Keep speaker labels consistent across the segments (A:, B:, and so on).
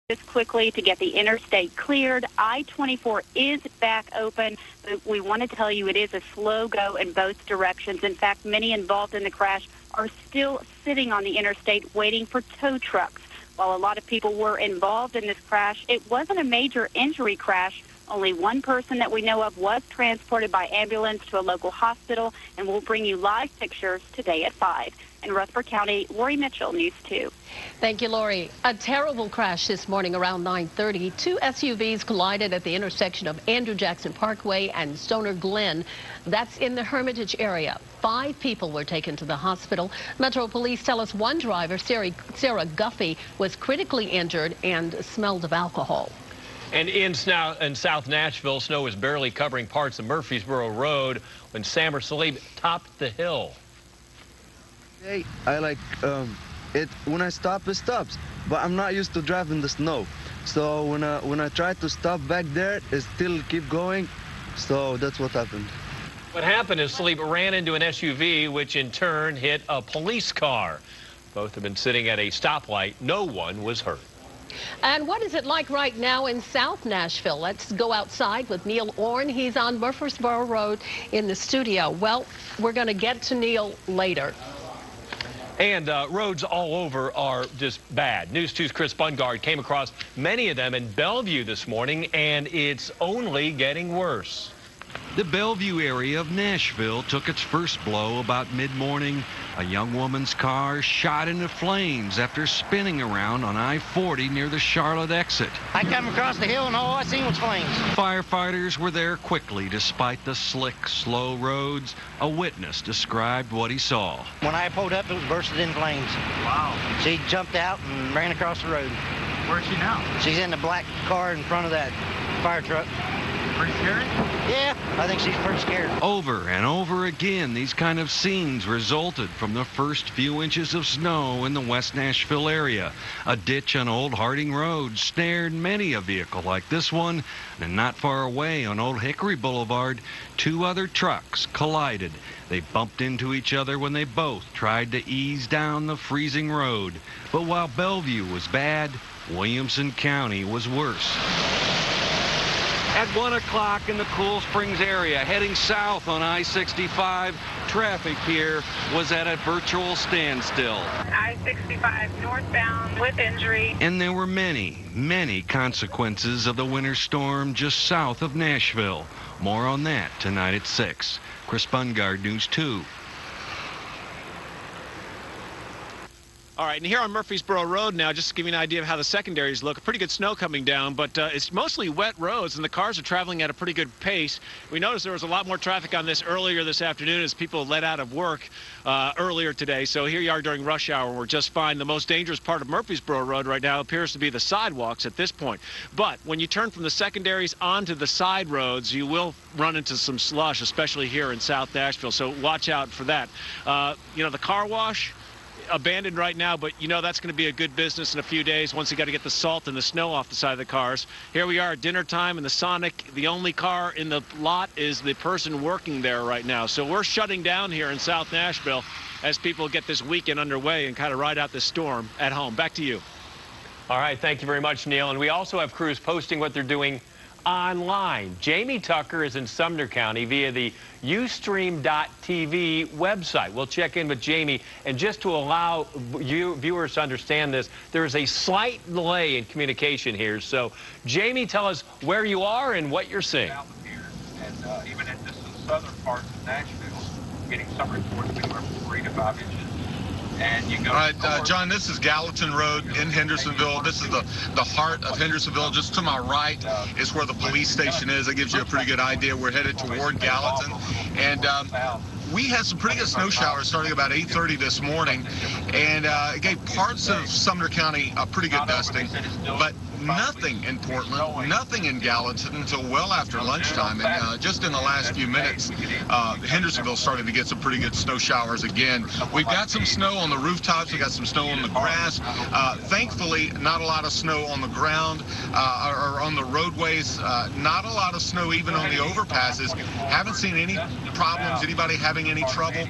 A: Just quickly to get the interstate cleared. I-24 is back open, but we want to tell you it is a slow go in both directions. In fact, many involved in the crash are still sitting on the interstate waiting for tow trucks. While a lot of people were involved in this crash, it wasn't a major injury crash. Only one person that we know of was transported by ambulance to a local hospital, and we'll bring you live pictures today at 5. In Rutherford County, Lori Mitchell, News 2.
B: Thank you, Lori. A terrible crash this morning around 9:30. Two SUVs collided at the intersection of Andrew Jackson Parkway and Stoner Glen. That's in the Hermitage area. 5 people were taken to the hospital. Metro Police tell us one driver, Sarah Guffey, was critically injured and smelled of alcohol.
C: And in South Nashville, snow is barely covering parts of Murfreesboro Road when Sam or Salib topped the hill.
D: Hey, I like it when I stop, it stops. But I'm not used to driving the snow. So when I try to stop back there, it still keep going. So that's what happened.
C: What happened is Salib ran into an SUV, which in turn hit a police car. Both have been sitting at a stoplight. No one was hurt.
B: And what is it like right now in South Nashville? Let's go outside with Neil Orn. He's on Murfreesboro Road in the studio. Well, we're going to get to Neil later.
C: And roads all over are just bad. News 2's Chris Bungard came across many of them in Bellevue this morning, and it's only getting worse.
E: The Bellevue area of Nashville took its first blow about mid-morning. A young woman's car shot into flames after spinning around on I-40 near the Charlotte exit.
F: I come across the hill and all I seen was flames.
E: Firefighters were there quickly despite the slick, slow roads. A witness described what he saw.
F: When I pulled up, it was bursted in flames.
G: Wow.
F: She jumped out and ran across the road.
G: Where's she now?
F: She's in the black car in front of that fire truck.
G: Pretty scary?
F: Yeah, I think she's pretty scared.
E: Over and over again, these kind of scenes resulted from the first few inches of snow in the West Nashville area. A ditch on Old Harding Road snared many a vehicle like this one, and not far away on Old Hickory Boulevard, 2 other trucks collided. They bumped into each other when they both tried to ease down the freezing road. But while Bellevue was bad, Williamson County was worse. At 1 o'clock in the Cool Springs area, heading south on I-65, traffic here was at a virtual standstill.
A: I-65 northbound with injury.
E: And there were many, many consequences of the winter storm just south of Nashville. More on that tonight at 6. Chris Bungard, News 2.
H: All right, and here on Murfreesboro Road now, just to give you an idea of how the secondaries look, pretty good snow coming down, but it's mostly wet roads, and the cars are traveling at a pretty good pace. We noticed there was a lot more traffic on this earlier this afternoon as people let out of work earlier today. So here you are during rush hour. We're just fine. The most dangerous part of Murfreesboro Road right now appears to be the sidewalks at this point. But when you turn from the secondaries onto the side roads, you will run into some slush, especially here in South Nashville. So watch out for that. You know, the car wash, abandoned right now, but you know that's going to be a good business in a few days once you got to get the salt and the snow off the side of the cars. Here we are at dinner time in the Sonic. The only car in the lot is the person working there right now. So we're shutting down here in South Nashville as people get this weekend underway and kind of ride out this storm at home. Back to you.
C: All right, thank you very much, Neil. And we also have crews posting what they're doing online. Jamie Tucker is in Sumner County via the Ustream.tv website. We'll check in with Jamie, and just to allow you viewers to understand this, there is a slight delay in communication here. So, Jamie, tell us where you are and what you're seeing.
G: And even in this southern parts of Nashville, getting some reports anywhere from 3 to 5 inches. And you go. All right, John, this is Gallatin Road in Hendersonville. This is the heart of Hendersonville. Just to my right is where the police station is. That gives you a pretty good idea. We're headed toward Gallatin. And we had some pretty good snow showers starting about 8:30 this morning. And it gave parts of Sumner County a pretty good dusting. But nothing in Portland, nothing in Gallatin until well after lunchtime. And just in the last few minutes, Hendersonville started to get some pretty good snow showers again. We've got some snow on the rooftops. We got some snow on the grass. Thankfully, not a lot of snow on the ground or on the roadways. Not a lot of snow even on the overpasses. Haven't seen any problems, anybody having having any trouble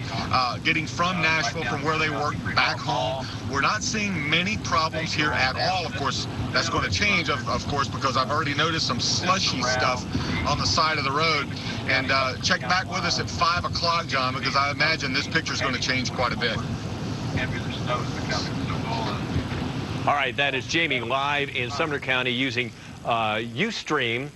G: getting from Nashville, from where they work, back home. We're not seeing many problems here at all. Of course, that's going to change, of course, because I've already noticed some slushy stuff on the side of the road. And check back with us at 5 o'clock, John, because I imagine this picture is going to change quite a bit.
C: All right, that is Jamie live in Sumner County using Ustream.tv.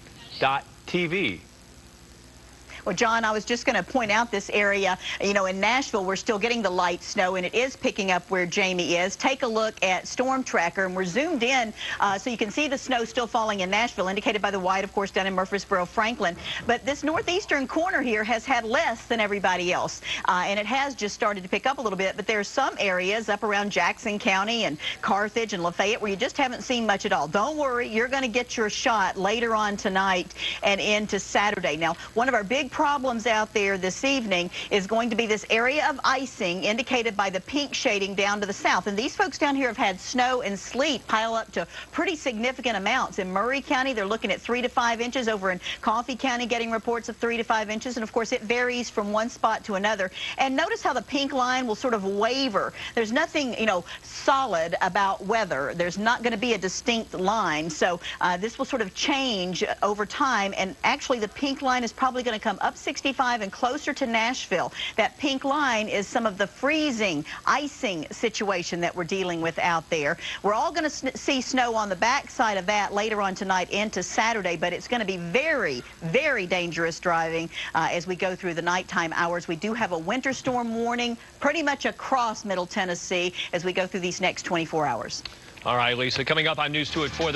I: Well, John, I was just going to point out this area. You know, in Nashville, we're still getting the light snow, and it is picking up where Jamie is. Take a look at Storm Tracker, and we're zoomed in so you can see the snow still falling in Nashville, indicated by the white, of course, down in Murfreesboro, Franklin. But this northeastern corner here has had less than everybody else, and it has just started to pick up a little bit. But there are some areas up around Jackson County and Carthage and Lafayette where you just haven't seen much at all. Don't worry, you're going to get your shot later on tonight and into Saturday. Now, one of our big problems out there this evening is going to be this area of icing indicated by the pink shading down to the south. And these folks down here have had snow and sleet pile up to pretty significant amounts. In Murray County, they're looking at 3 to 5 inches. Over in Coffee County, getting reports of 3 to 5 inches. And of course, it varies from one spot to another. And notice how the pink line will sort of waver. There's nothing, you know, solid about weather. There's not going to be a distinct line. So this will sort of change over time. And actually, the pink line is probably going to come up 65 and closer to Nashville. That pink line is some of the freezing, icing situation that we're dealing with out there. We're all going to see snow on the backside of that later on tonight into Saturday, but it's going to be very, very dangerous driving as we go through the nighttime hours. We do have a winter storm warning pretty much across Middle Tennessee as we go through these next 24 hours.
C: All right, Lisa, coming up on News 2 at 4.